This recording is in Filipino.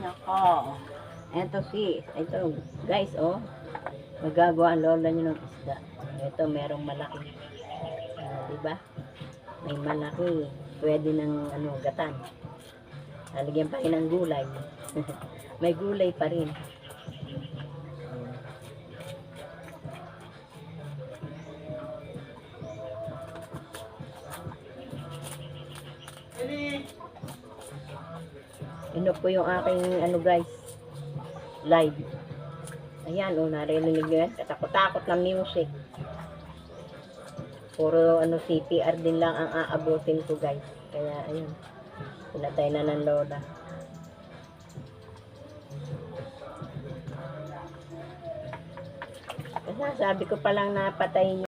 Nako. Ito guys, oh. Magagawa ang lola nyo ng isda. Ito, merong malaki. Diba? May malaki. Pwede ng gatan. Lalagyan pa rin ng gulay. May gulay pa rin. Ino po yung aking guys, live. Ayan, narinig nyo yan. Katakot-takot ng music. Puro CPR din lang ang aabutin ko guys. Kaya ayun, pinatay na ng lola. Kasi sabi ko palang napatay niya.